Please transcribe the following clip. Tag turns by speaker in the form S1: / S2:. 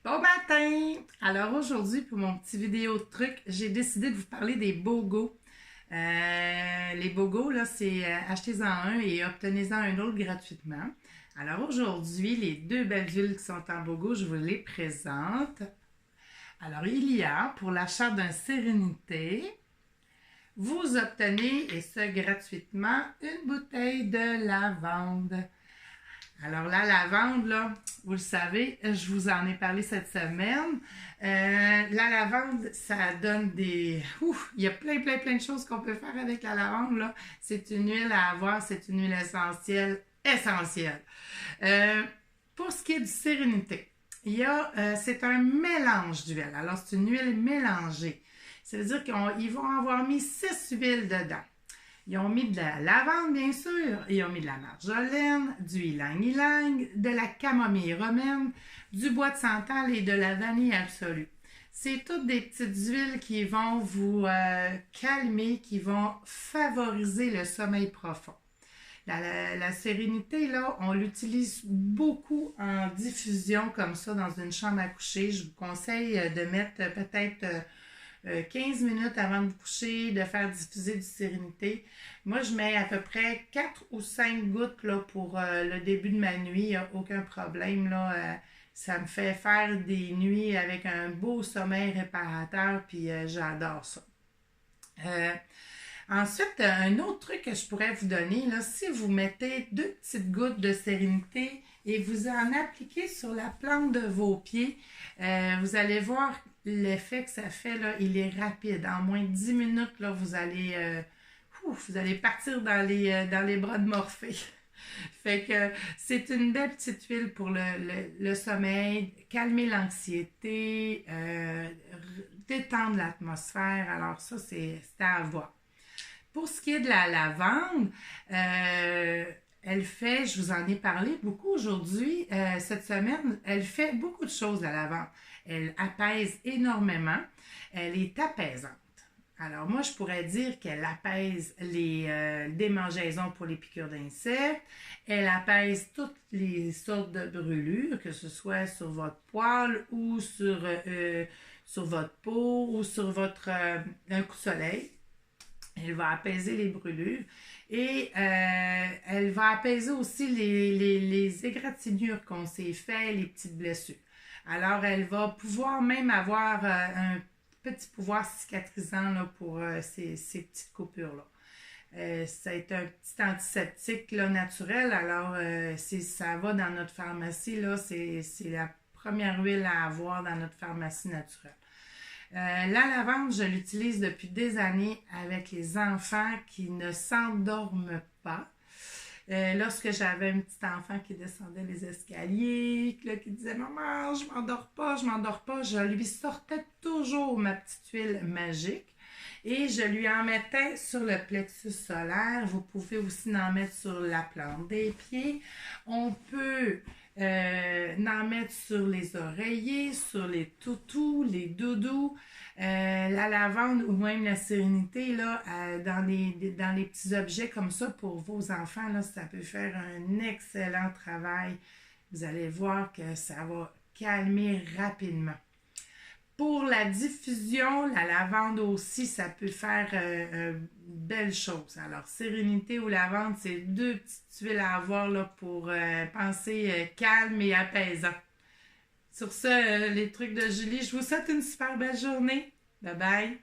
S1: Bon matin! Alors aujourd'hui, pour mon petit vidéo de truc, j'ai décidé de vous parler des BOGO. Les BOGO, là, c'est achetez-en un et obtenez-en un autre gratuitement. Alors aujourd'hui, les deux belles huiles qui sont en BOGO, je vous les présente. Alors il y a, pour l'achat d'un Sérénité, vous obtenez, et ce gratuitement, une bouteille de lavande. Alors la lavande, là, vous le savez, je vous en ai parlé cette semaine. La lavande, ça donne des... Ouf, il y a plein de choses qu'on peut faire avec la lavande, là. C'est une huile à avoir, c'est une huile essentielle. Euh, pour ce qui est du Sérénité, c'est un mélange d'huile. Alors, c'est une huile mélangée. Ça veut dire qu'ils vont avoir mis 6 huiles dedans. Ils ont mis de la lavande, bien sûr. Ils ont mis de la marjolaine, du ylang-ylang, de la camomille romaine, du bois de santal et de la vanille absolue. C'est toutes des petites huiles qui vont vous calmer, qui vont favoriser le sommeil profond. La sérénité, là, on l'utilise beaucoup en diffusion comme ça dans une chambre à coucher. Je vous conseille de mettre peut-être 15 minutes avant de vous coucher, de faire diffuser du Sérénité. Moi, je mets à peu près 4 ou 5 gouttes là, pour le début de ma nuit. Il n'y a aucun problème. Là, ça me fait faire des nuits avec un beau sommeil réparateur, puis j'adore ça. Ensuite, un autre truc que je pourrais vous donner, là, si vous mettez 2 petites gouttes de Sérénité et vous en appliquez sur la plante de vos pieds, vous allez voir l'effet que ça fait, là, il est rapide. En moins de 10 minutes, là, vous allez partir dans les bras de Morphée. Fait que c'est une belle petite huile pour le sommeil, calmer l'anxiété, détendre l'atmosphère. Alors ça, c'est à avoir. Pour ce qui est de la lavande, elle fait, je vous en ai parlé beaucoup aujourd'hui, cette semaine, elle fait beaucoup de choses, la lavande. Elle apaise énormément, elle est apaisante. Alors moi, je pourrais dire qu'elle apaise les démangeaisons pour les piqûres d'insectes, elle apaise toutes les sortes de brûlures, que ce soit sur votre poil ou sur votre peau ou sur votre un coup de soleil. Elle va apaiser les brûlures et elle va apaiser aussi les égratignures qu'on s'est fait, les petites blessures. Alors, elle va pouvoir même avoir un petit pouvoir cicatrisant là, pour ces petites coupures-là. C'est un petit antiseptique là, naturel, alors ça va dans notre pharmacie, là, c'est la première huile à avoir dans notre pharmacie naturelle. La lavande, je l'utilise depuis des années avec les enfants qui ne s'endorment pas. Lorsque j'avais un petit enfant qui descendait les escaliers, là, qui disait « Maman, je m'endors pas, je lui sortais toujours ma petite huile magique et je lui en mettais sur le plexus solaire. Vous pouvez aussi en mettre sur la plante des pieds. On peut en mettre sur les oreillers, sur les toutous, les doudous, la lavande ou même la sérénité là, dans les petits objets comme ça pour vos enfants, là, ça peut faire un excellent travail. Vous allez voir que ça va calmer rapidement. Pour la diffusion, la lavande aussi, ça peut faire belle chose. Alors, sérénité ou lavande, c'est 2 petites huiles à avoir là, pour penser calme et apaisant. Sur ce, les trucs de Julie, je vous souhaite une super belle journée. Bye bye!